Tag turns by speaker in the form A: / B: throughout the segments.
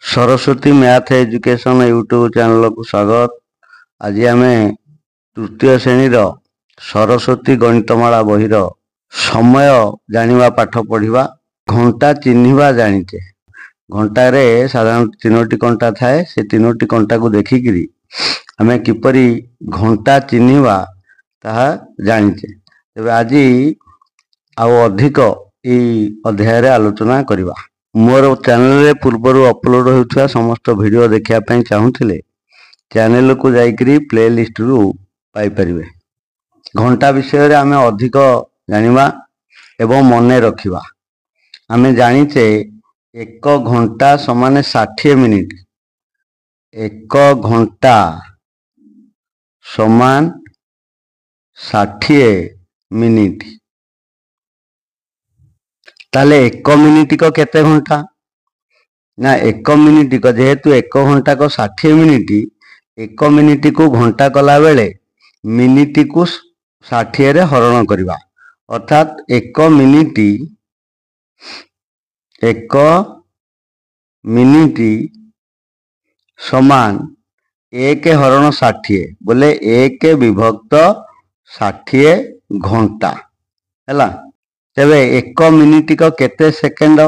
A: Saraswati math education YouTube channel को स्वागत। आज आम तृतीय श्रेणी सरस्वती गणितमाला बहिर समय जानिबा पाठ पढ़िबा। घंटा चिन्हिबा जानिचे। घंटारे साधारण तीनोटी कंटा थाए, से तीनोटी कंटा को देखिकी आम किपरि घंटा चिन्हिबा ताहा जानिचे। तेबे आज आउ अधिक अध्याय आलोचना करिबा। मोर चैनल रे पूर्वर अपलोड होता समस्त वीडियो देखा चाहूले चैनल को जाकरी प्ले लिस्ट रु पाई परिबे। घंटा विषय आम अधिक जानिबा एवं मन रखिबा। आम जानिचे एक घंटा समान 60 मिनिट। एक घंटा समान 60 मिनिट। ताले एक मिनिट को केते घंटा ना एक मिनिट को जेहेतु एक घंटा को 60 मिनिट। एक मिनिट को घंटा कला बेले मिनिट को 60 रे हरण करवा। अर्थात एक मिनिट समान 1 हरण 60 बोले 1 विभक्त 60 घंटा हैला। तेबे एक मिनिट को केते सेकेंड?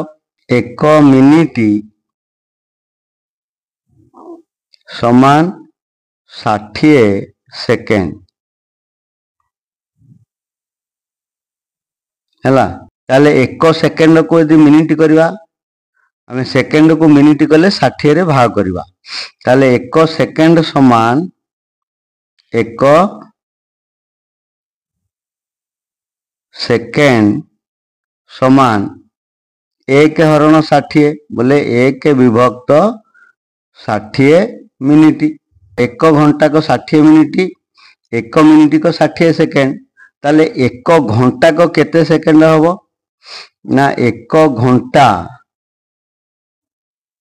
A: एक मिनिट समान 60 सेकेंड हैला। ताले एक सेकेंड को यदि मिनिट करवा, आम सेकेंड को मिनिट कले 60 रे भाग करवा। ताले एक सेकेंड समान एक सेकेंड समान 1 हरण 60 बोले 1 विभक्त 60 मिनिट। एक घंटा को 60 मिनिट, एक मिनिट को 60 सेकेंड। ताले एक घंटा को केते सेकेंड हबो ना एक घंटा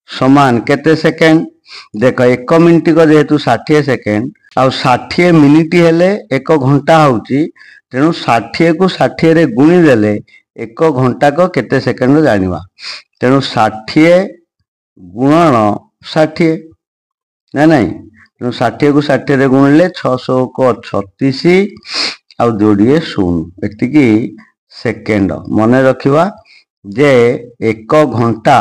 A: समान केते सेकेंड? देख एक मिनिट को जेहेतु 60 सेकेंड आ 60 मिनिट हेले एक घंटा होउची। तेणु 60 को 60 रे गुणी देले एक घंटा को केते सेकेंड जानिबा। तेणु 60 गुणन 60 ना नहीं। तेणु 60 को 60 रे गुणिले 600 को 36 आउ जोड़िए 0 एतिकी सेकेंड। मन रखिबा जे एक घंटा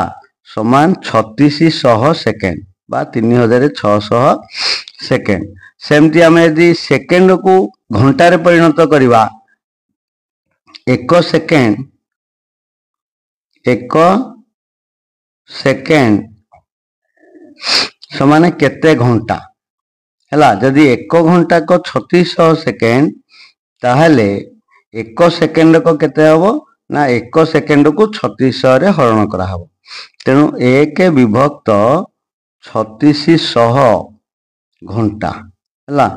A: समान 3600 सेकेंड बा 3600 सेकेंड। सेमती आम यदि सेकेंड को घंटा रे परिणत करिबा, एक सेकेंड समान केते घंटा हैला। जदि एक घंटा को 3600 सेकेंड ताहले एक सेकेंड को केते हबो ना एक सेकेंड को 3600 रे हरण करा हबो। तेणु 1 विभक्त 3600 घंटा हैला।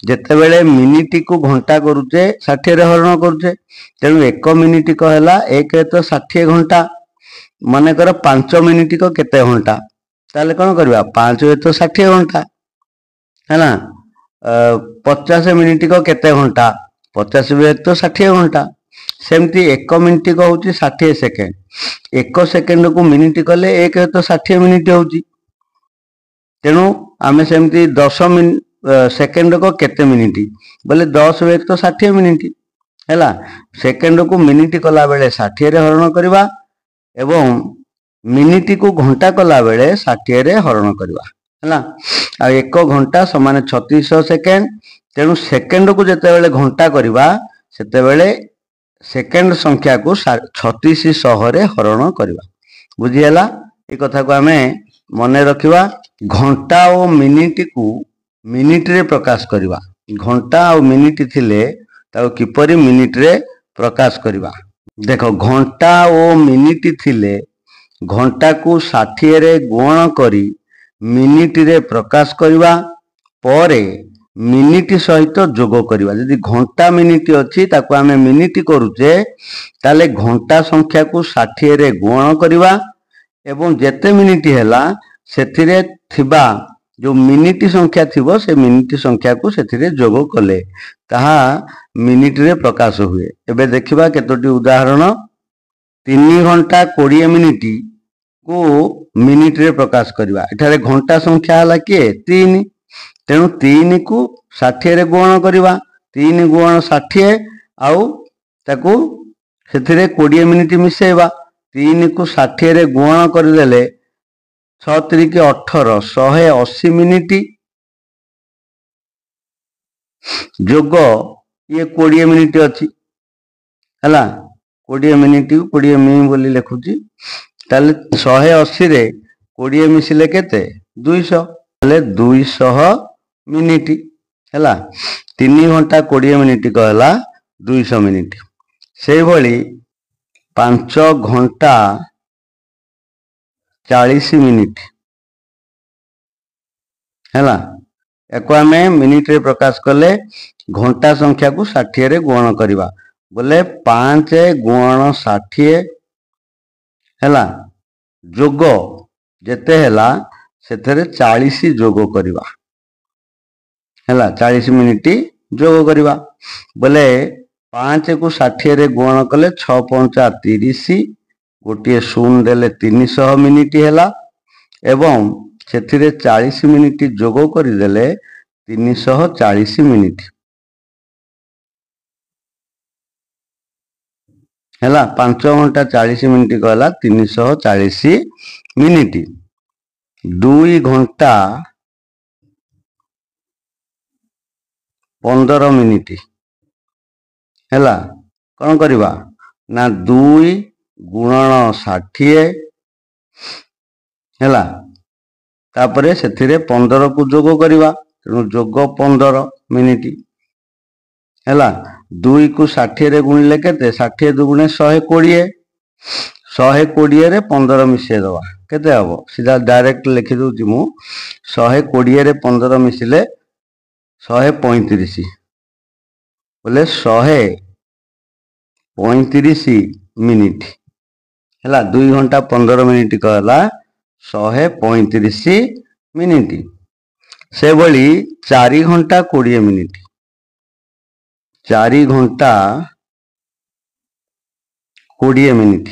A: जेतेबेले मिनिट को घंटा करूचे 60 रे हरण करूचे। तेणु एक मिनिट को हैला 1 तो 60 घंटा। मन कर 5 मिनिट को केते घंटा? ताले कौन करबा? 5 तो 60 घंटा हैला। 50 मिनिट को केते घंटा? 50 तो 60 घंटा। सेमती एक मिनिट को होची 60 सेकेंड। एक सेकेंड को मिनिट कले 1 तो 60 मिनिट होची। तेणु आमे सेमती 10 सेकेंड को केते मिनिट बोले 10 तो 60 मिनिट हैला। सेकेंड को मिनिट कला बेले 60 रे हरण करवा एवं मिनिट को घंटा कला बेले 60 रे हरण करवा हैला। आ एक घंटा समान 3600 सेकेंड। तेणु सेकेंड को जेते बेले घंटा करवा सेते बेले सेकेंड संख्या को 3600 रे हरण करवा। बुझिएला? ए कथा को आमे मन रखिबा। घंटा और मिनिट को मिनिट रे प्रकाश करवा। घंटा और मिनिट थिले ताको किपरि मिनिट रे प्रकाश करवा। देखो घंटा और मिनिट थिले घंटा को 60 रे गुण करी मिनिट रे प्रकाश करवा परे मिनिट सहित जोग करवा। यदि घंटा मिनिट अच्छी ताको आमे मिनिट करूचे ताले घंटा संख्या को 60 रे गुण करवा एवं जेते मिनिट हैला सेथिरे थिबा जो मिनिट संख्या थिबो से मिनिट संख्या को सेथिरे जोग कले ताहा मिनिट रे प्रकाश हुए। एबे देखिबा केतोटी उदाहरण। 3 घंटा 20 मिनिट को मिनिट रे प्रकाश करवा एठारे घंटा संख्या हला के 3 तेणु 3 को 60 रे गुणन करवा 3 गुणन 60 आउ ताकू सेथिरे 20 मिनिट मिसेवा 3 को 60 रे गुणन करदेले 6 3 18 180 मिनिट जोग ये 20 मिनिट अच्छी है 20 मिनिट 20 मिनिट बोली लिखुची ताले 180 रे 20 मिसिले केते 200 ताले 200 मिनिट है 3 घंटा 20 मिनिट कहला 200 मिनिट से भली 5 घंटा 40 मिनिट है याको आम मिनिट रे प्रकाश कले घंटा संख्या को 60 रे गुणन करवा बोले 5 गुणन 60 है जोग जेते है से 40 जोग करवा है 40 मिनिट जोग करवा बोले 5 को 60 रे गुणन कले 6 5 30 गोटे 0 देले 300 मिनिट है एवं से 40 मिनिट जोग करदेले 340 मिनिट है 5 घंटा 40 मिनिट कहला 340 मिनिट 2 घंटा 15 मिनिट है कौन करवा ना 2 गुणन 60 है तापरे से 15 को जोग करवा तेणु जोग 15 मिनिट है 2 को 60 रे गुणिले केते 60 दुगुणे 120 120 रे 15 मिसे दवा केते हबो सीधा डायरेक्ट लिखि दूची मु 120 रे 15 मिसिले 135 बोले 135 मिनिट है 2 घंटा 15 मिनिट कहला 135 मिनिट से भली 4 घंटा 20 मिनिट 4 घंटा 20 मिनिट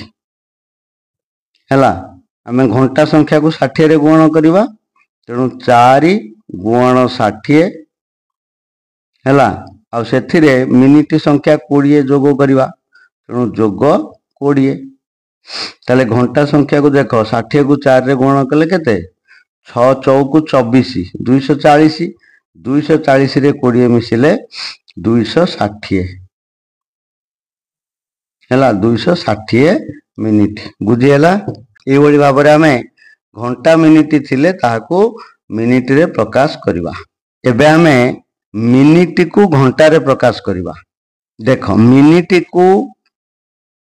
A: है आम घंटा संख्या को 60 रे गुणन करवा तेणु 4 गुणन 60 है आ से मिनिट संख्या 20 जोग करवा तेणु जोग 20 ताले घंटा संख्या को देख 60 को 4 रे गुणन कले केते 6 चौक 24 240 240 रे 20 मिसिले 260 है 260 मिनिट बुझीगला ये भाव में आम घंटा मिनिट थिले ताहाको मिनिट रे प्रकाश करवा एबे आम मिनिट को घंटा रे प्रकाश करवा देख मिनिट को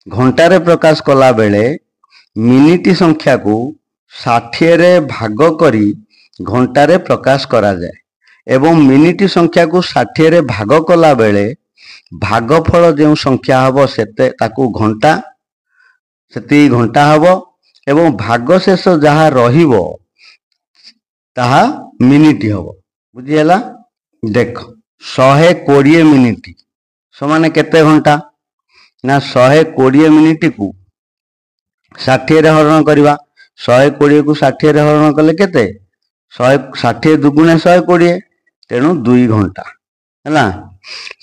A: घंटा रे प्रकाश कला बेले मिनिट संख्या को 60 रे भाग करी घंटा रे प्रकाश करा जाए एवं मिनिट संख्या को 60 रे भाग कला बेले भागफल जो संख्या हबो सेते ताकू घंटा सेती घंटा हबो एवं भाग शेष जहा रहिबो ताहा मिनिट हबो बुझीगला देख 120 मिनिट समान केते घंटा ना 120 मिनिट को 60 रे हरण करवा 120 को 60 रे हरण कले केते 160 दुगुणे 120 तेणु 2 घंटा है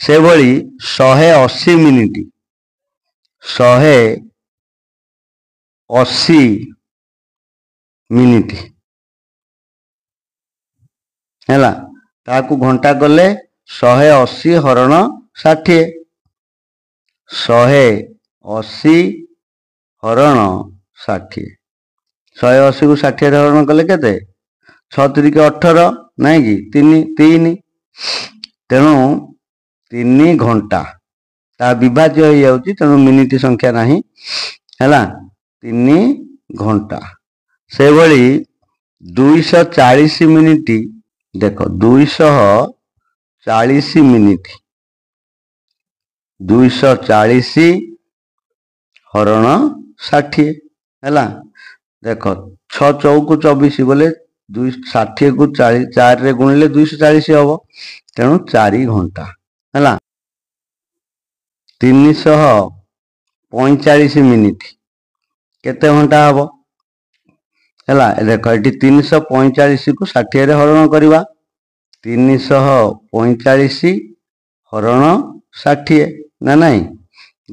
A: से भली 180 मिनिट 180 मिनिट है ताकू घंटा कले 180 हरण 60 180 हरण 60 180 को 60 हरण कले केते 6 3 18 नहीं कि 3 तेणु 3 घंटा ता विभाज्य हो जाउची तेणु मिनिट संख्या नहीं है 3 घंटा से भली 240 मिनिट देख 240 मिनिट 240 हरण 60 है देख 6 चौक 24 बोले 60 को 4 रे गुणिले 240 हम तेणु 4 घंटा है 345 मिनिट केते घंटा हम ହେଲା। ଦେଖ ଏଠି 345 କୁ 60 ରେ ହରଣ କରିବା। 345 ହରଣ 60 ନା ନାଇଁ।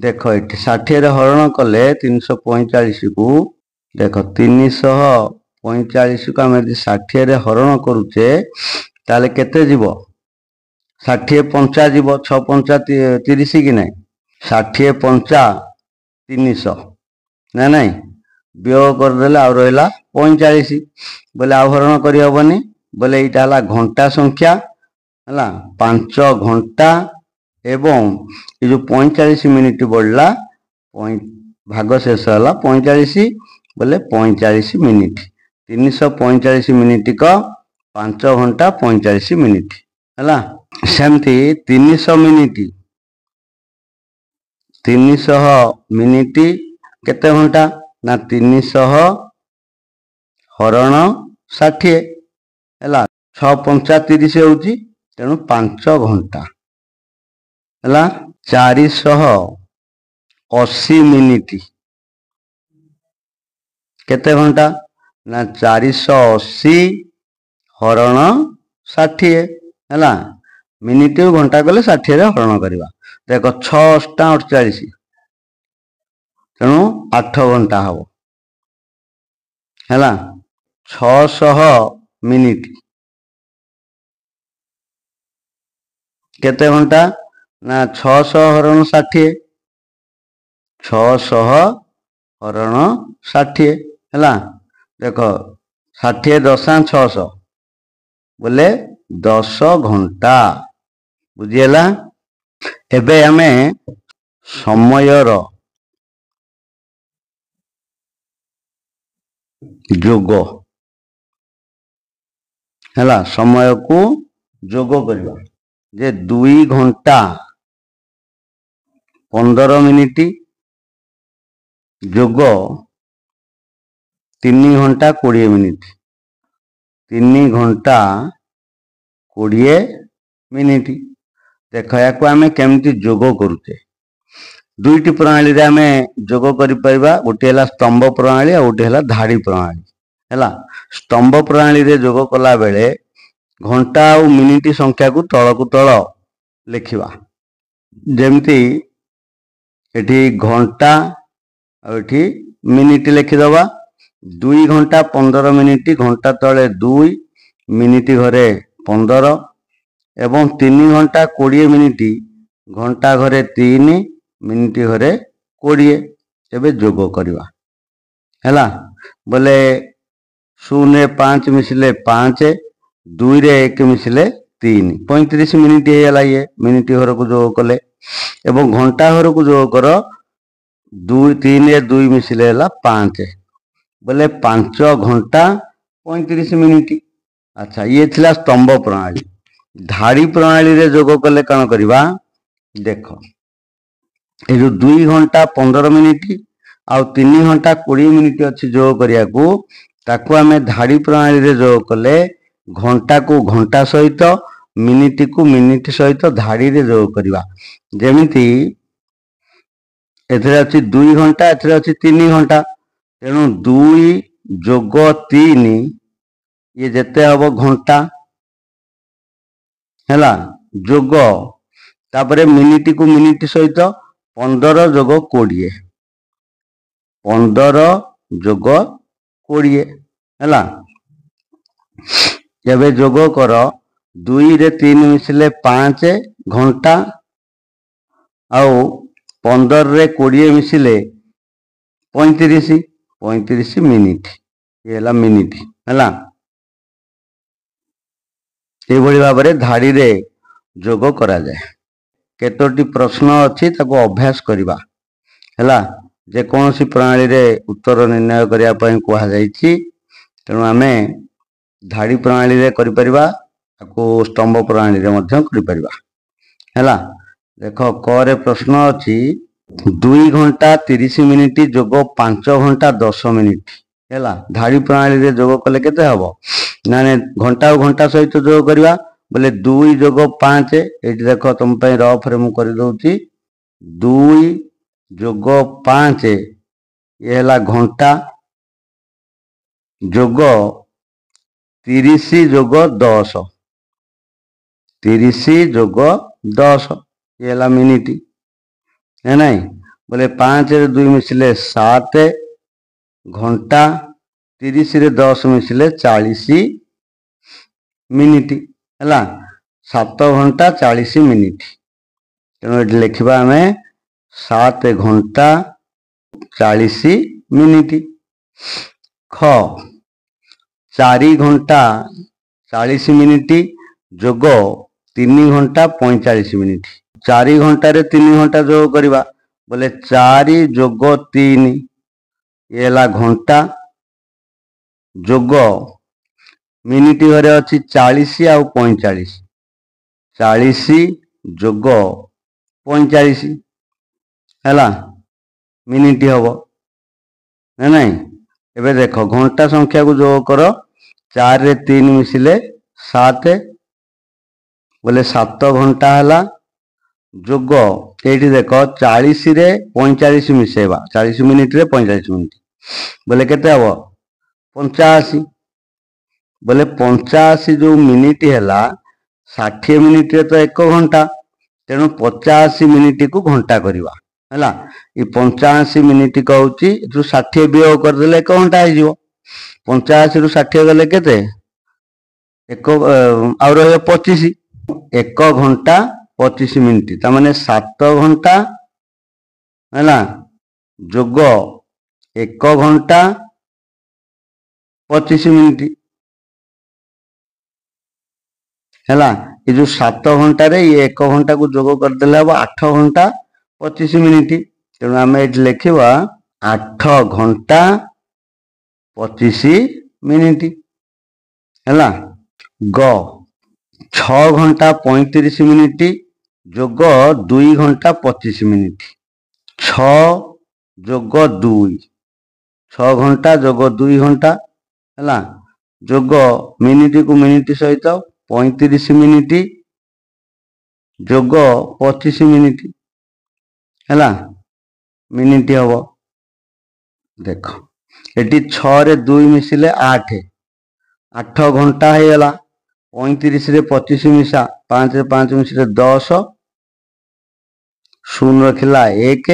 A: ଦେଖ ଏଠି 60 ରେ ହରଣ କଲେ 345 କୁ, ଦେଖ 345 କୁ ଆମେ ଯଦି 60 ରେ ହରଣ କରୁଛେ ତାହେଲେ କେତେ ଯିବ? 60 ପଞ୍ଚା ଯିବ, 6 ପଞ୍ଚା 30 କି ନାଇଁ। 60 ପଞ୍ଚା 300 ନା ନାଇଁ। ବିয়োଗ କରିଦେଲେ ଆଉ ରହିଲା 45 ବୋଲେ ଆଉ ହରଣ କରିହେବନି। ବୋଲେ ଏଇଟା ହେଲା ଘଣ୍ଟା ସଂଖ୍ୟା ହେଲା, 5 ଘଣ୍ଟା ଏବଂ ଏ ଯୋଉ 45 ମିନିଟ୍ ବଢିଲା ଭାଗ ଶେଷ ହେଲା 45 ବୋଲେ 45 ମିନିଟ୍। 345 ମିନିଟ୍ କ 5 ଘଣ୍ଟା 45 ମିନିଟ୍ ହେଲା। ସେମିତି 300 ମିନିଟ୍, 300 ମିନିଟ୍ କେତେ ଘଣ୍ଟା ନା 300 ହରଣ 60 ହେଲା। 6 ପଞ୍ଚା 30 ହେଉଛି, ତେଣୁ 5 ଘଣ୍ଟା ହେଲା। 480 ମିନିଟ୍ କେତେ ଘଣ୍ଟା ନା 480 ହରଣ 60 ହେଲା। ମିନିଟ୍ ଘଣ୍ଟା କଲେ 60 ରେ ହରଣ କରିବା। ଦେଖ 6 ଅଷ୍ଟା 48, ତେଣୁ 8 ଘଣ୍ଟା ହବ ହେଲା। 600 ମିନିଟ୍ କେତେ ଘଣ୍ଟା ନା 600 ହରଣ 60, 600 ହରଣ 60 ହେଲା। ଦେଖ 60 ଦଶାଂଶ 600 ବୋଲେ 10 ଘଣ୍ଟା। ବୁଝିହେଲା। ଏବେ ଆମେ ସମୟର ଯୋଗ ହେଲା, ସମୟକୁ ଯୋଗ କରିବା ଯେ 2 ଘଣ୍ଟା 15 ମିନିଟ୍ ଯୋଗ 3 ଘଣ୍ଟା 20 ମିନିଟ୍, 3 ଘଣ୍ଟା 20 ମିନିଟ୍। ଦେଖ ୟାକୁ ଆମେ କେମିତି ଯୋଗ କରୁଛେ। ଦୁଇଟି ପ୍ରଣାଳୀରେ ଆମେ ଯୋଗ କରିପାରିବା। ଗୋଟିଏ ହେଲା ସ୍ତମ୍ଭ ପ୍ରଣାଳୀ ଆଉ ଗୋଟିଏ ହେଲା ଧାଡି ପ୍ରଣାଳୀ ହେଲା। ସ୍ତମ୍ଭ ପ୍ରଣାଳୀରେ ଯୋଗ କଲା ବେଳେ ଘଣ୍ଟା ଆଉ ମିନିଟ୍ ସଂଖ୍ୟାକୁ ତଳକୁ ତଳ ଲେଖିବା। ଯେମିତି ଏଠି ଘଣ୍ଟା ଆଉ ଏଠି ମିନିଟ୍ ଲେଖିଦବା। 2 ଘଣ୍ଟା 15 ମିନିଟ୍, ଘଣ୍ଟା ତଳେ 2, ମିନିଟ୍ ଘରେ 15 ଏବଂ 3 ଘଣ୍ଟା 20 ମିନିଟ୍, ଘଣ୍ଟା ଘରେ 3, ମିନିଟ୍ ଘରେ 20। ଏବେ ଯୋଗ କରିବା ହେଲା। ବୋଲେ 0 ରେ 5 ମିଶିଲେ 5, 2 ରେ 1 ମିଶିଲେ 3, 35 ମିନିଟ୍ ହେଇଗଲା। ଇଏ ମିନିଟ୍ ଘରକୁ ଯୋଗ କଲେ ଏବଂ ଘଣ୍ଟା ଘରକୁ ଯୋଗ କର। 3 ରେ 2 ମିଶିଲେ ହେଲା 5 ବୋଲେ 5 ଘଣ୍ଟା 35 ମିନିଟ୍। ଆଚ୍ଛା, ଇଏ ଥିଲା ସ୍ତମ୍ଭ ପ୍ରଣାଳୀ। ଧାଡି ପ୍ରଣାଳୀରେ ଯୋଗ କଲେ କଣ କରିବା? ଦେଖ ଏ ଯୋଉ 2 ଘଣ୍ଟା 15 ମିନିଟ୍ ଆଉ 3 ଘଣ୍ଟା 20 ମିନିଟ୍ ଅଛି ଯୋଗ କରିବାକୁ, ତାକୁ ଆମେ ଧାଡି ପ୍ରଣାଳୀରେ ଯୋଗ କଲେ ଘଣ୍ଟାକୁ ଘଣ୍ଟା ସହିତ, ମିନିଟ୍କୁ ମିନିଟ୍ ସହିତ ଧାଡିରେ ଯୋଗ କରିବା। ଯେମିତି ଏଥିରେ ଅଛି 2 ଘଣ୍ଟା, ଏଥିରେ ଅଛି 3 ଘଣ୍ଟା, ତେଣୁ 2 ଯୋଗ 3 ଇଏ ଯେତେ ହବ ଘଣ୍ଟା ହେଲା। ଯୋଗ ତାପରେ ମିନିଟ୍କୁ ମିନିଟ୍ ସହିତ 15 ଯୋଗ 20, 15 ଯୋଗ 20 ହେଲା। ଏବେ ଯୋଗ କର 2 ରେ 3 ମିଶିଲେ 5 ଘଣ୍ଟା ଆଉ 15 ରେ 20 ମିଶିଲେ 35, 35 ମିନିଟ୍। ଇଏ ହେଲା ମିନିଟ୍ ହେଲା। ଏଇଭଳି ଭାବରେ ଧାଡିରେ ଯୋଗ କରାଯାଏ। କେତୋଟି ପ୍ରଶ୍ନ ଅଛି ତାକୁ ଅଭ୍ୟାସ କରିବା ହେଲା। ଯେକୌଣସି ପ୍ରଣାଳୀରେ ଉତ୍ତର ନିର୍ଣ୍ଣୟ କରିବା ପାଇଁ କୁହାଯାଇଛି, ତେଣୁ ଆମେ ଧାଡି ପ୍ରଣାଳୀରେ କରିପାରିବା, ତାକୁ ସ୍ତମ୍ଭ ପ୍ରଣାଳୀରେ ମଧ୍ୟ କରିପାରିବା ହେଲା। ଦେଖ କ ରେ ପ୍ରଶ୍ନ ଅଛି 2 ଘଣ୍ଟା 30 ମିନିଟ୍ ଯୋଗ 5 ଘଣ୍ଟା 10 ମିନିଟ୍ ହେଲା। ଧାଡି ପ୍ରଣାଳୀରେ ଯୋଗ କଲେ କେତେ ହବ ନା ଘଣ୍ଟା ଆଉ ଘଣ୍ଟା ସହିତ ଯୋଗ କରିବା। ବୋଲେ 2 ଯୋଗ 5, ଏଇଠି ଦେଖ ତମ ପାଇଁ ରଫରେ ମୁଁ କରିଦଉଛି। 2 ଯୋଗ 5 ଇଏ ହେଲା ଘଣ୍ଟା যোগ 30 যোগ 10, 30 যোগ 10 ये है मिनिट है नहीं बोले 5 रे 2 मिसिले 7 घंटा 30 रे 10 मिसिले 40 मिनिट है 7 घंटा 40 मिनिट तेणु ये लिखा आम 7 घंटा 40 मिनिट। ख 4 घंटा 40 मिनिट जोग 3 घंटा 45 मिनिट 4 घंटा रे 3 घंटा जोग करवा बोले 4 जोग 3 ये है घंटा जोग मिनिट घरे अच्छी 40 आउ 45 40 जोग 45 है मिनिट हम ना नहीं एबे देख घंटा संख्या को जोग कर 4 रे 3 मिसिले 7 बोले 7 घंटा है जोग ये देख 40 रे 45 मिसेवा 40 मिनिट रे 45 मिनिट बोले केते हम 85 बोले 85 जो मिनिट है 60 मिनिट रे तो 1 घंटा तेणु 85 मिनिट को घंटा करवा है ये 85 मिनिट कहूँ जो 60 वियोग करदे 1 घंटा हो 85 रु 60 गले केते एक आ 25 1 घंटा 25 मिनिट ताने 7 घंटा है जोग 1 घंटा 25 मिनिट है ये जो 7 घंटा रे ये 1 घंटा को जोग करदे हम 8 घंटा 25 मिनिट तेणु आम ये लिखा 8 घंटा 25 मिनिट है ग 6 घंटा 35 मिनिट जोग 2 घंटा 25 मिनिट 6 जोग 2 6 घंटा जोग 2 घंटा है जोग मिनिट को मिनिट सहित 35 मिनिट जोग 25 मिनिट है मिनिट हम देख ये 6 रे 2 मिसिले 8 8 घंटा होगा 35 रे 25 मिसा 5 रे 5 मिसिले 10 शून रखिला 1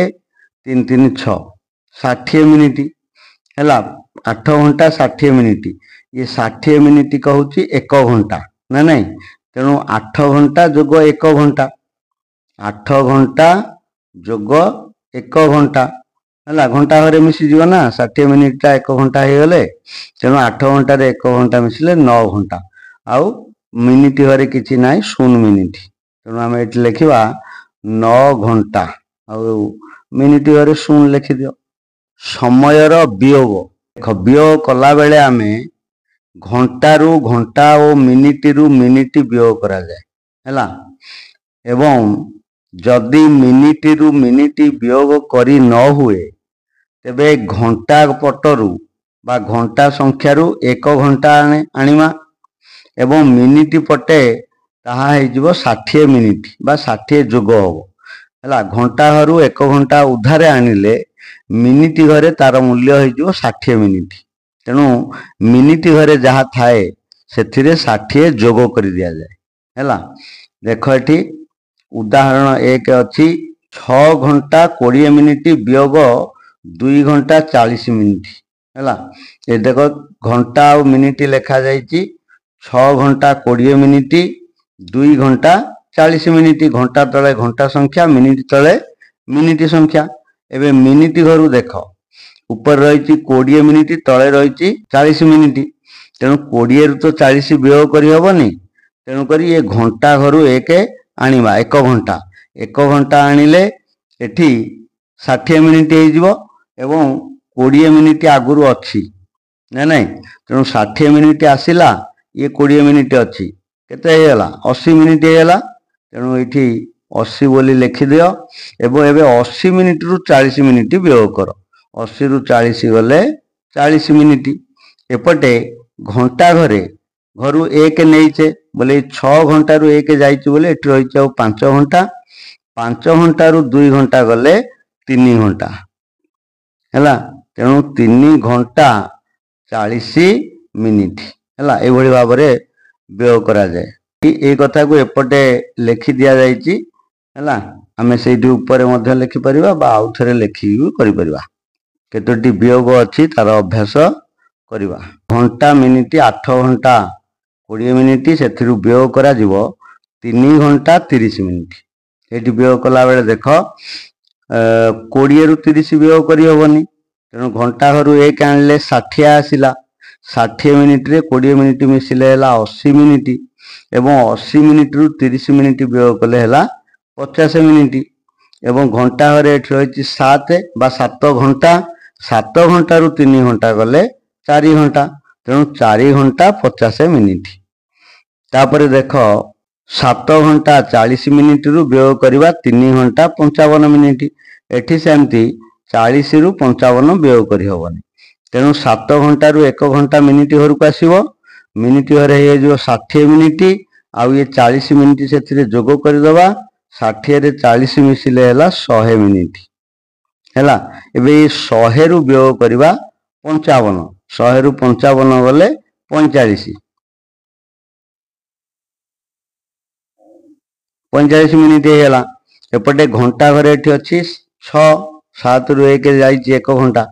A: 3 3 6 60 मिनिट है 8 घंटा 60 मिनिट ये 60 मिनिट कहूँ 1 घंटा ना नहीं तेणु 8 घंटा जोग 1 घंटा 8 घंटा जोग 1 घंटा है घंटा घरे मिसीज ना 60 मिनिट 1 घंटा हो गले तेणु 8 घंटा 1 घंटा मिसिले 9 घंटा आउ मिनिट घरे किसी ना 0 मिनिट तेणु आम ये लिखा 9 घंटा आउ मिनिट घरे 0 लिखिद समयर वियोग देख वियोग कला बेले आम घंटा रु घंटा और मिनिट रु मिनिट वियोग करा जाए है एवं जदि मिनिट रु मिनिट वियोग करी न हुए तेबे घंटा पटरु बा घंटा संख्या रु 1 घंटा आनिमा एवं मिनिट पटे ताहा हो 60 मिनिट बा 60 जोग हम है घंटा घरु 1 घंटा उधारे आनिले मिनिट घरे तार मूल्य हो 60 मिनिट तेणु मिनिट घरे जहाँ थाए से 60 जोग कर दि जाए है देख ये उदाहरण 1 अच्छी 6 घंटा 20 मिनिट वियोग 2 घंटा 40 मिनिट है ये देख घंटा और मिनिट लिखा जाइए 6 घंटा 20 मिनिट 2 घंटा 40 मिनिट घंटा तले घंटा संख्या मिनिट तले मिनिट संख्या एवं मिनिट घर देख ऊपर रही 20 मिनिट तले रही 40 मिनिट तेणु 20 रु तो 40 वियोग करहबनी तेणुक ये घंटा घर 1 आनिबा 1 घंटा 1 घंटा आनिले एठी 60 मिनिट एवं 20 मिनिट आगुरी अच्छी ना नहीं तेणु 60 मिनिट आसला ये 20 मिनिट अच्छी केते 80 मिनिट होगा तेणु ये 80 बोली लिखिद एवं एवं 80 मिनिट रु 40 मिनिट वियोग कर 80 रु 40 गले 40 मिनिट एपटे घंटा घरे घरु 1 नहींचे बोले 6 घंटा रु 1 जाइए बोले ये रही 5 घंटा 5 घंटा रु 2 घंटा गले 3 घंटा है तेणु 3 घंटा 40 मिनिट है ये भाव में व्यय करा जाए ये कथा को एपटे लिखि दि जाइए है आम से लिखिपर आउ थे लिखिक कर केतोटी वियोग अच्छी तार अभ्यास करवा घंटा मिनिट 8 घंटा 20 मिनिट से व्यय करा 3 घंटा 30 मिनिट ये व्यय कला बेले देख 20 रु 30 व्यय करहबनी तेणु घंटा घर 1 आनिले 60 आसला 60 मिनिट रे 20 मिनिट मिसिले 80 मिनिट एवं 80 मिनिट रु 30 मिनिट व्यय कले 50 मिनिट एवं घंटा घर रही 7 बा 7 घंटा 7 घंटा रु 3 घंटा गले 4 घंटा तेणु 4 घंटा 50 मिनिट तापर देख 7 घंटा 40 मिनिट रु व्यय करवा 3 घंटा 55 मिनिट एठी सेमती 40 रु 55 व्यय करहबनी तेणु 7 घंटा रु 1 घंटा मिनिट घर को आसव मिनिट घर हो 60 मिनिट आउ ये 40 मिनिट से जोग करदे 60 रे 40 मिसिले 100 मिनिट है एबे 100 रु व्यय करवा 55 100 रु 55 गले 45 मिनिट है एपटे घंटा घर ये अच्छी 6 7 रु 1 जाइए 1 घंटा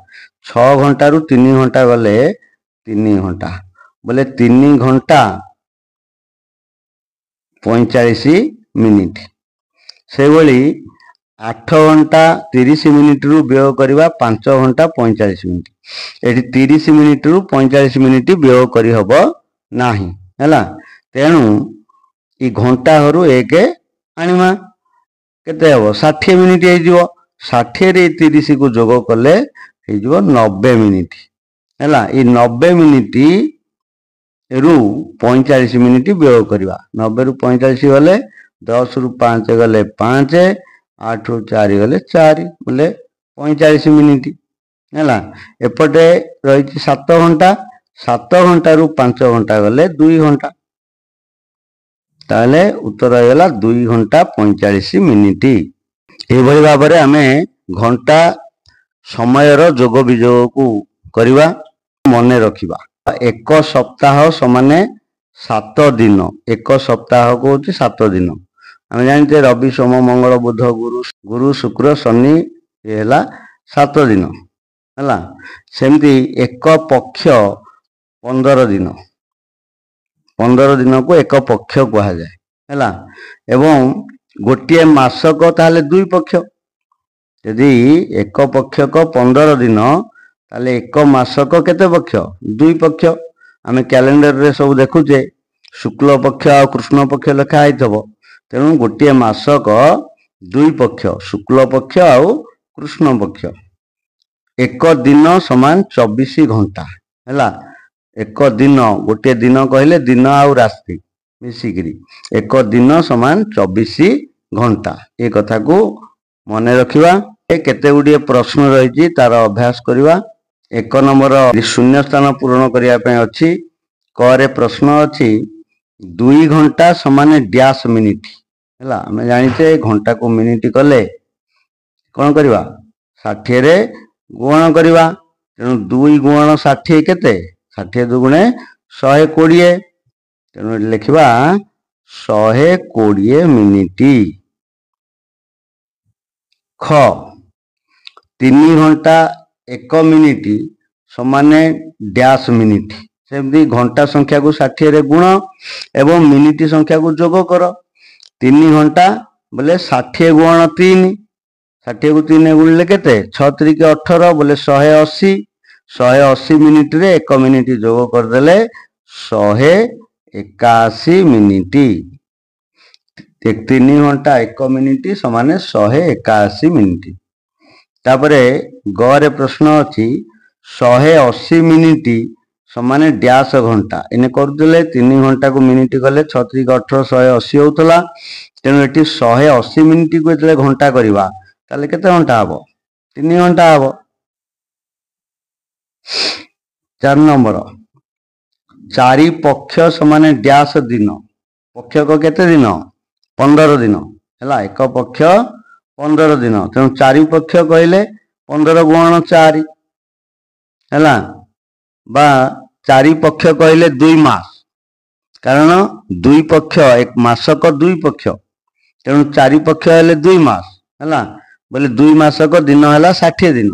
A: 6 घंटा रु 3 घंटा गले 3 घंटा बोले 3 घंटा 45 मिनिट से भली 8 घंटा 30 मिनिट रु व्यय करवा 5 घंटा 45 मिनिट ये 30 मिनिट रु 45 मिनिट व्यय करहब नाही है तेणु ये घंटा घर 1 आनिमा केते हबो 60 मिनिट हो 60 रे 30 को जोग कले हो 90 मिनिट है ये 90 मिनिट रु 45 मिनिट व्यय करवा 90 रु 45 गले 10 रु 5 गले 5 8 रु 4 गले 4 बोले 45 मिनिट है एपटे रही 7 घंटा 7 घंटा रु 5 घंटा गले 2 घंटा ताले उत्तर होगा 2 घंटा 45 मिनिट ये भाव में आम घंटा समयर जोग विजोग को करवा मन रखा 1 सप्ताह समान 7 दिन 1 सप्ताह को हूँ 7 दिन आम जानते रवि सोम मंगल बुध गुरु शुक्र शनि ये है 7 दिन है सेमती 1 पक्ष 15 दिन 15 दिन को 1 पक्ष कह जाए है एवं गोटे मासक ताले 2 पक्ष यदि 1 पक्ष को 15 दिन ताले 1 मासक केते पक्ष 2 पक्ष आम कैलेंडर रे सब देखुचे शुक्ल पक्ष आ कृष्ण पक्ष लिखा होइथबो तेणु गोटे मासक 2 पक्ष शुक्ल पक्ष आ कृष्ण पक्ष 1 दिन समान 24 घंटा है 1 दिन गोटे दिन कहले दिन आउ राशि मिसिकी 1 दिन समान 24 घंटा ये कथा को मन रखा केते गुड़िए प्रश्न रही तार अभ्यास करवा 1 नंबर शून्य स्थान पूरण करने अच्छी क प्रश्न अच्छी 2 घंटा समान डैश मिनिट है आम जाचे घंटा को मिनिट कले कौन करवा 60 रे गुणन करवा तेणु 2 गुणन 60 केते 60 दुगुणे 120 तेणु लिखा 120 मिनिट ख 3 घंटा 1 मिनिट समान डैश मिनिट सेमती घंटा संख्या को 60 रे गुण एवं मिनिट संख्या को जोग कर 3 घंटा बोले 60 गुण 3 60 को 3 गुणले केते 6 3 18 बोले 180 180 मिनिट रे 1 मिनिट जोग करदेले 181 मिनिट 3 घंटा 1 मिनिट समान 181 मिनिट तापरे ग प्रश्न अच्छी 180 मिनिट समान डैश घंटा इने करदेले 3 घंटा को मिनिट गले 6 3 18 180 होता तेणु ये 180 मिनिट को जो घंटा करवा ताले केते घंटा हम 3 घंटा हम 4 नंबर 4 पक्ष समान डैश दिन पक्ष को केते दिन 15 दिन है 1 पक्ष 15 दिन तेणु 4 पक्ष कहले 15 गुणन 4 है बा चारि पक्ष कहले 2 मास, कारण 2 पक्ष एक मासक 2 पक्ष, तेणु 4 पक्ष हेले 2 मास है बोले 2 मासक दिन है 60 दिन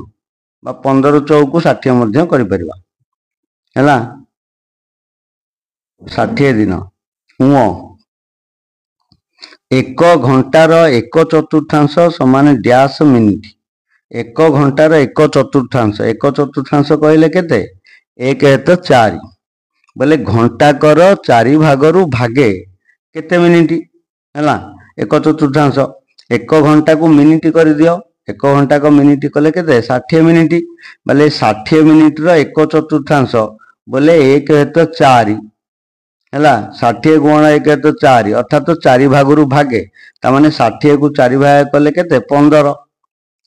A: बा 15 चौकु 60 मध्य करि परिबा है 60 दिन। उँ एक घंटार 1/4 समान डैश मिनिट। 1 घंटार 1/4 1/4 कहले केते 1 हेत 4 बोले घंटाकर 4 भागरु भागे केते मिनिट है 1/4। 1 घंटा को मिनिट कर दियो, 1 घंटा को मिनिट कले केते 60 मिनिट बोले 60 मिनिट रो 1/4 बोले 1 हेत 4 है 60 गुण 1 हेत 4 अर्थात 4 भागरु भागे तामाने 60 को 4 भाग कले केते 15,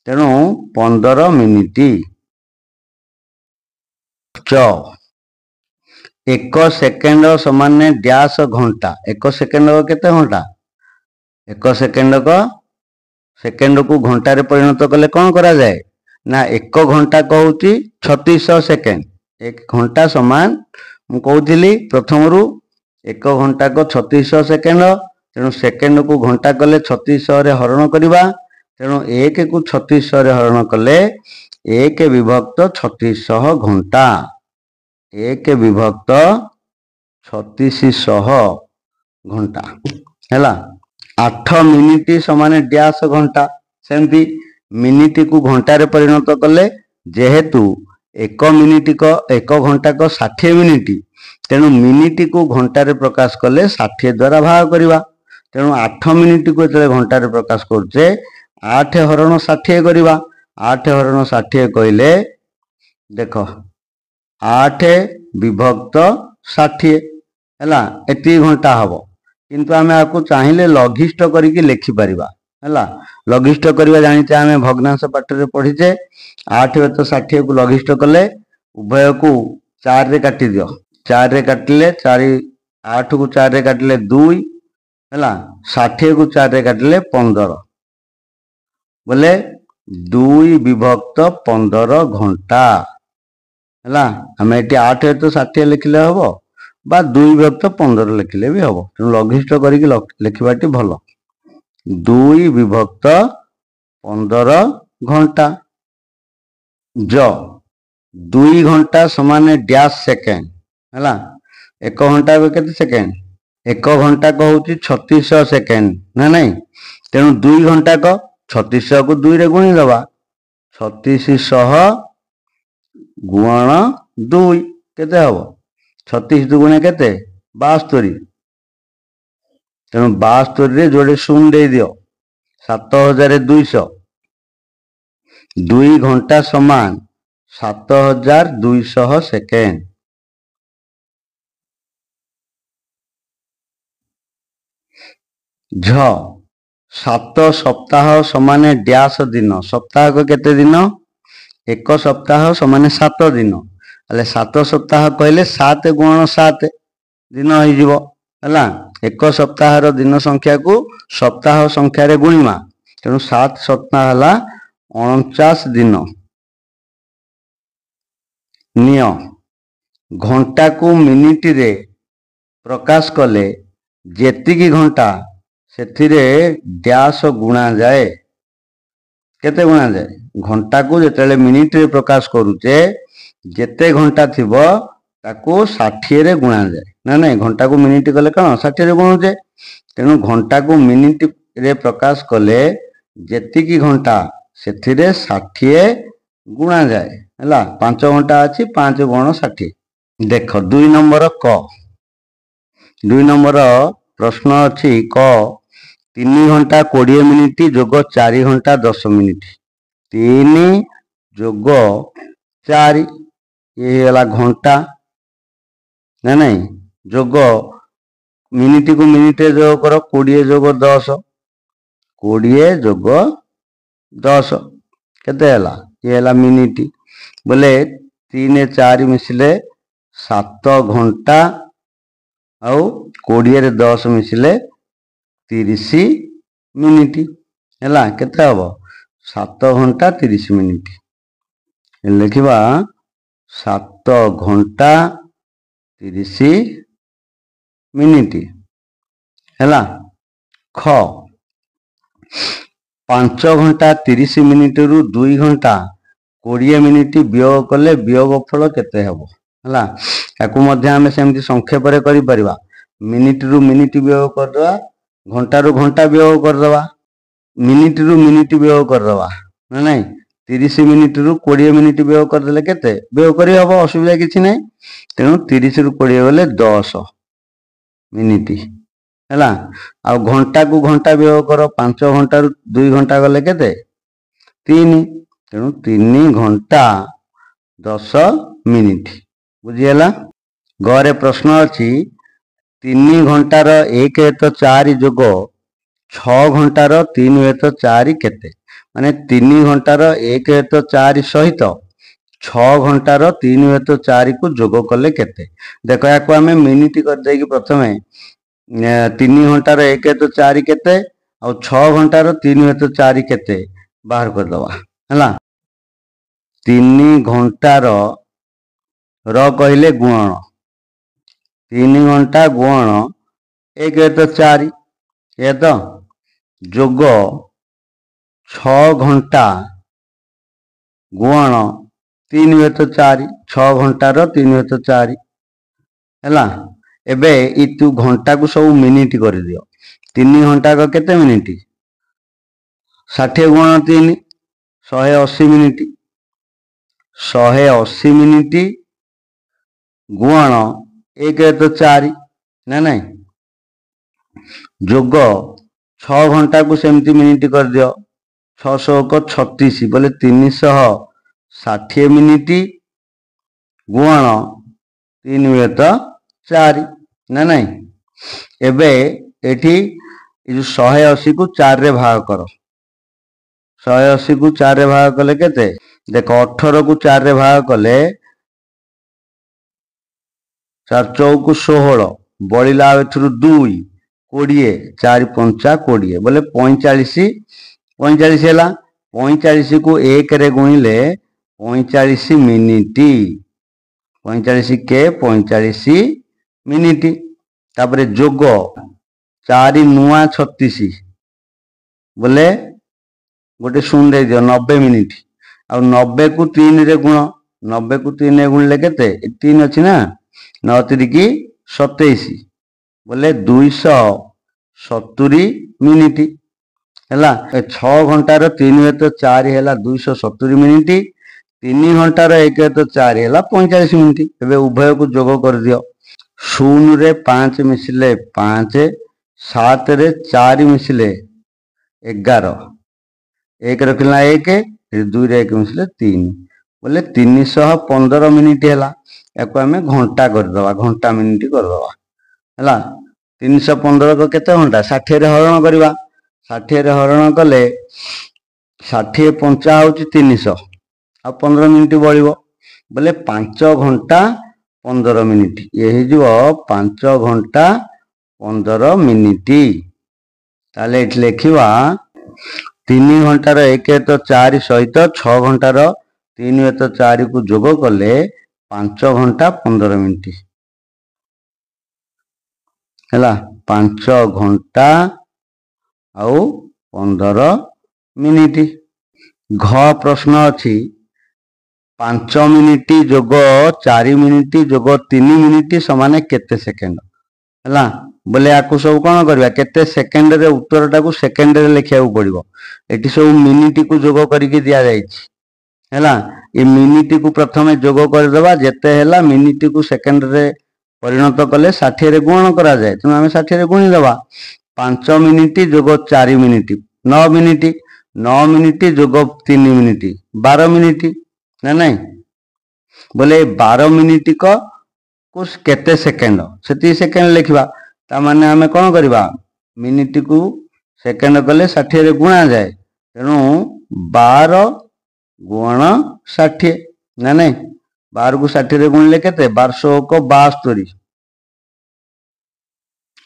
A: तेणु 15 मिनिट। 1 सेकेंड समान डैश घंटा। 1 सेकेंड केते घंटा? 1 सेकेंड को घंटा रे परिणत कले कौन करा जाए ना 1 घंटा कहूची 3600 सेकेंड। 1 घंटा समान मु कहूली प्रथम रु 1 घंटा को 3600 सेकेंड, तेणु सेकेंड को घंटा कले 3600 रे हरण करिबा, तेणु 1 को 3600 रे हरण कले 1 विभक्त 3600 घंटा। 1 विभक्त 3600 घंटा है 8 मिनिट समान डैश घंटा। सेमती मिनिट को घंटा रे परिणत कले जेहेतु 1 मिनिट को 1 घंटा को 60 मिनिट, तेणु मिनिट को घंटा रे प्रकाश कले 60 द्वारा भाग करिबा, तेणु 8 मिनिट को जे घंटा रे प्रकाश करछे 8 हरण 60 करिबा। 8 हरण 60 कहले देखो 8 विभक्त 60 है एति घंटा हबो, किंतु आमे आकु चाहिले लघिष्ठ करिकि लेखि परिबा है। लघिष्ठ करिबा जानिते आमे भग्नांश पाठ रे पढिचे 8 + 60 को लघिष्ठ कले उभय को 4 रे काटि दियो। 4 रे काटिले 4 8 को 4 रे काटिले 2 है 60 को 4 रे काटिले 15 बोले 2 विभक्त 15 घंटा है। आम ये 8 तो 60 लिखिले हम बा 2 विभक्त 15 लिखिले भी हम, तेणु लघिष्ठ करके लिखवाटी भल। 2 विभक्त 15 घंटा। ज 2 घंटा समान डैश सेकेंड है 1 घंटा को केते सेकेंड? 1 घंटा को हूँ 3600 सेकेंड ना नहीं, तेणु 2 घंटा को 3600 को 2 रे गुणी दबा 3600 गुण 2 केते हबो 36 दुगुणे केते 72, तेणु 72 रे जोड़े शून्य दे दियो 7200। 2 घंटा समान 7200 सेकेंड। झ 7 सप्ताह समान डैश दिन। सप्ताह को केते दिन? 1 सप्ताह समान 7 दिन, अले 7 सप्ताह कहले 7 गुण 7 दिन हो जिवो है। 1 सप्ताह रो दिन संख्या को सप्ताह संख्या रे गुणिमा, तेणु 7 सप्ताह हला 49 दिन। निय घंटा को मिनिट रे प्रकाश कले जेतिकी घंटा सेथिरे डैश गुणा जाए। केते गुणा जाए? घंटा को जेतेले मिनिट रे प्रकाश करूचे जेते घंटा थिबो ताको 60 रे गुणा जाए ना नहीं। घंटा को मिनिट कले कौन 60 रे गुणुचे, तेणु घंटा को मिनिट रे प्रकाश कले जेतिकी घंटा सेथिरे 60 गुणा जाए है। 5 घंटा अच्छी 5 गुण 60। देख 2 नंबर क 2 नंबर प्रश्न अच्छी क 3 घंटा 20 मिनिट जोग 4 घंटा 10 मिनिट। 3 जोग 4 ये है घंटा ना नहीं, जोग मिनिट को मिनिट जोग कर 20 जोग 10 20 जोग 10 केते हला ये हला मिनिट बोले 3 4 मिसिले 7 घंटा आउ 20 रे 10 मिसिले 30 मिनिट है केते हबो 7 घंटा 30 मिनिट। लिखिबा 7 ଘଣ୍ଟା 30 ମିନିଟ୍ ହେଲା। ଖ 5 ଘଣ୍ଟା 30 ମିନିଟରୁ 2 ଘଣ୍ଟା 20 ମିନିଟ୍ ବିୟୋଗ କଲେ ବିୟୋଗଫଳ କେତେ ହେବ ହେଲା। ତାକୁ ମଧ୍ୟ ଆମେ ସେମିତି ସଂକ୍ଷେପରେ କରିପାରିବା। ମିନିଟରୁ ମିନିଟ୍ ବିୟୋଗ କରିଦେବା, ଘଣ୍ଟାରୁ ଘଣ୍ଟା ବିୟୋଗ କରିଦେବା, ମିନିଟରୁ ମିନିଟ୍ ବିୟୋଗ କରିଦେବା ନା ନାଇଁ। 30 ମିନିଟରୁ 20 ମିନିଟ୍ ବିୟୋଗ କରିଦେଲେ କେତେ ବିୟୋଗ କରି ହେବ, ଅସୁବିଧା କିଛି ନାହିଁ। ତେଣୁ 30ରୁ 20 ଗଲେ 10 ମିନିଟ୍ ହେଲା। ଆଉ ଘଣ୍ଟାକୁ ଘଣ୍ଟା ବିୟୋଗ କର, 5 ଘଣ୍ଟାରୁ 2 ଘଣ୍ଟା ଗଲେ କେତେ 3, ତେଣୁ 3 ଘଣ୍ଟା 10 ମିନିଟ୍। ବୁଝିହେଲା। ଗରେ ପ୍ରଶ୍ନ ଅଛି 3 ଘଣ୍ଟାର 1/4 ଯୋଗ 6 ଘଣ୍ଟାର 3/4 କେତେ? ମାନେ 3 ଘଣ୍ଟାର 1/4 ସହିତ 6 ଘଣ୍ଟାର 3/4 କୁ ଯୋଗ କଲେ କେତେ? ଦେଖ ୟାକୁ ଆମେ ମିନିଟ୍ କରିଦେଇକି ପ୍ରଥମେ 3 ଘଣ୍ଟାର 1/4 କେତେ ଆଉ 6 ଘଣ୍ଟାର 3/4 କେତେ ବାହାର କରିଦେବା ହେଲା। 3 ଘଣ୍ଟାର କହିଲେ ଗୁଣନ, 3 ଘଣ୍ଟା ଗୁଣନ 1/4 ଏ ତ, ଯୋଗ 6 ଘଣ୍ଟା ଗୁଣନ 3/4, 6 ଘଣ୍ଟାର 3/4 ହେଲା। ଏବେ ଇ ତୁ ଘଣ୍ଟାକୁ ସବୁ ମିନିଟ୍ କରିଦିଅ। 3 ଘଣ୍ଟାକ କେତେ ମିନିଟ୍? 60 ଗୁଣନ 3 180 ମିନିଟ୍। 180 ମିନିଟ୍ ଗୁଣନ 1/4 ନା ନାଇଁ, ଯୋଗ 6 ଘଣ୍ଟାକୁ ସେମିତି ମିନିଟ୍ କରିଦିଅ। 6 36 ବୋଲେ 360 ମିନିଟ୍ ଗୁଣନ 3/4 ନା ନାଇଁ। ଏବେ ଏଠି ଏ ଯୋଉ 180 କୁ 4 ରେ ଭାଗ କର। 180 କୁ 4 ରେ ଭାଗ କଲେ କେତେ? ଦେଖ 18 କୁ 4 ରେ ଭାଗ କଲେ 4 ଚଉକୁ 16 ବଳିଲା ଏଥିରୁ 2 20, 4 5 20 ବୋଲେ 45 ହେଲା। 45 କୁ 1 ରେ ଗୁଣିଲେ 45 ମିନିଟ୍, 45 କେ 45 ମିନିଟ୍। ତାପରେ ଯୋଗ 4 ନୂଆ 36 ବୋଲେ ଗୋଟେ ଶୂନ ଦେଇଦିଅ 90 ମିନିଟ୍। ଆଉ 90 କୁ 3 ରେ ଗୁଣ, 90 କୁ 3 ରେ ଗୁଣିଲେ କେତେ? 3 ଅଛି ନା, 9 3 27 ବୋଲେ 270 ମିନିଟ୍ ହେଲା। 6 ଘଣ୍ଟାର 3/4 ହେଲା 270 ମିନିଟ୍। 3 ଘଣ୍ଟାର 1/4 ହେଲା 45 ମିନିଟ୍। ଏବେ ଉଭୟକୁ ଯୋଗ କରିଦିଅ। 0 ରେ 5 ମିଶିଲେ 5, 7 ରେ 4 ମିଶିଲେ 11, 1 ରଖିଲା 1, 2 ରେ 1 ମିଶିଲେ 3 ବୋଲେ 315 ମିନିଟ୍ ହେଲା। ୟାକୁ ଆମେ ଘଣ୍ଟା କରିଦେବା, ଘଣ୍ଟା ମିନିଟ୍ କରିଦେବା ହେଲା। 315 କେତେ ଘଣ୍ଟା? 60 ରେ ହରଣ କରିବା। 60 ରେ ହରଣ କଲେ 60 5 ହଉଛି 300 ଆଉ 15 ମିନିଟ୍ ବଳିବ ବୋଲେ 5 ଘଣ୍ଟା 15 ମିନିଟ୍। ଇଏ ହେଇଯିବ 5 ଘଣ୍ଟା 15 ମିନିଟ୍। ତାହେଲେ ଏଠି ଲେଖିବା 3 ଘଣ୍ଟାର 1/4 ସହିତ 6 ଘଣ୍ଟାର 3/4 କୁ ଯୋଗ କଲେ 5 ଘଣ୍ଟା 15 ମିନିଟ୍ ହେଲା। 5 ଘଣ୍ଟା ଆଉ 15 ମିନିଟ୍। ଘ ପ୍ରଶ୍ନ ଅଛି 5 ମିନିଟ୍ ଯୋଗ 4 ମିନିଟ୍ ଯୋଗ 3 ମିନିଟ୍ ସମାନେ କେତେ ସେକେଣ୍ଡ ହେଲା। ବୋଲେ ୟାକୁ ସବୁ କଣ କରିବା, କେତେ ସେକେଣ୍ଡରେ ଉତ୍ତରଟାକୁ ସେକେଣ୍ଡରେ ଲେଖିବାକୁ ପଡିବ। ଏଠି ସବୁ ମିନିଟ୍କୁ ଯୋଗ କରିକି ଦିଆଯାଇଛି ହେଲା। ଏ ମିନିଟ୍କୁ ପ୍ରଥମେ ଯୋଗ କରିଦେବା, ଯେତେ ହେଲା ମିନିଟ୍କୁ ସେକେଣ୍ଡରେ ପରିଣତ କଲେ 60 ରେ ଗୁଣନ କରାଯାଏ, ତେଣୁ ଆମେ 60 ରେ ଗୁଣିଦେବା। 5 ମିନିଟ୍ ଯୋଗ 4 ମିନିଟ୍ 9 ମିନିଟ୍, 9 ମିନିଟ୍ ଯୋଗ 3 ମିନିଟ୍ 12 ମିନିଟ୍ ନା ନାଇଁ। ବୋଲେ 12 ମିନିଟ୍ କୁ କେତେ ସେକେଣ୍ଡ, ସେତିକି ସେକେଣ୍ଡ ଲେଖିବା। ତା ମାନେ ଆମେ କଣ କରିବା, ମିନିଟ୍କୁ ସେକେଣ୍ଡ କଲେ 60 ରେ ଗୁଣାଯାଏ, ତେଣୁ 12 ଗୁଣନ 60 ନା ନାଇଁ। 12 କୁ 60 ରେ ଗୁଣିଲେ କେତେ? 1272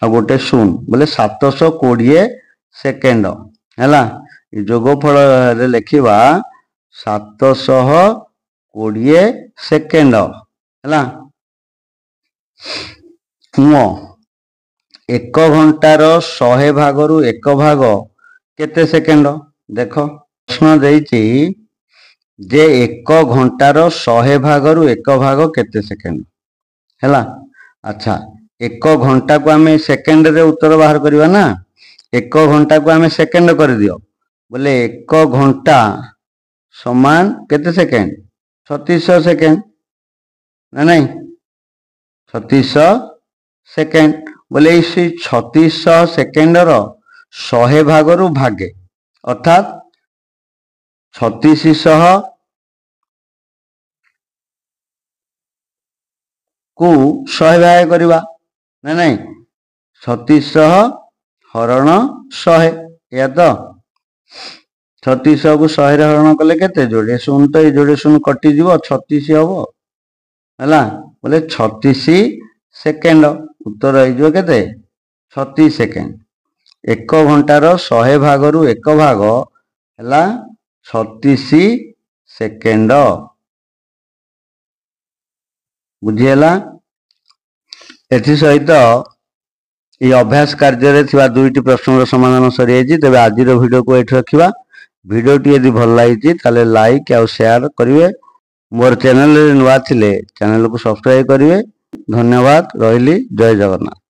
A: ଆଉ ଗୋଟେ ଶୂନ ବୋଲେ 720 ସେକେଣ୍ଡ ହେଲା। ଯୋଗଫଳରେ ଲେଖିବା 720 20 सेकेंड है। एक घंटार 100 भागरू 1 भाग केते सेकेंड देख प्रश्न देइछि जे 1 घंटार 100 भागरू 1 भाग केते सेकेंड है। अच्छा 1 घंटा को आम सेकेंड रे उत्तर बाहर करवा ना। 1 घंटा को आम सेकेंड कर दियो बोले 1 घंटा समान केते सेकेंड 3600 सेकेंड ना नहीं 3600 सेकेंड बोले 3600 सेकेंड रो 100 भागरू भागे अर्थात 3600 को 100 भाग करवा ना नहीं 3600 हरण 100 या तो 3600 को 100 रे हरण कले केते जोड़े शून्य तो ये जोड़े शून्य कटि जीवो 36 हबो हला बोले 36 सेकेंड उत्तर हो केते 36 सेकेंड। 1 घंटार 100 भागरू 1 भाग हला 36 सेकेंड बुझीला। एथि सहित ये अभ्यास कार्य रे थिबा दुईटी प्रश्नर समाधान सरी जाइए। तेबे आज वीडियो को एठी रखिबा। वीडियोटी यदि भल लगी ताले लाइक और शेयर करिवे। मोर चैनल रे नुआ थिले चैनल को सब्सक्राइब करिवे। धन्यवाद रहिली। जय जगन्नाथ।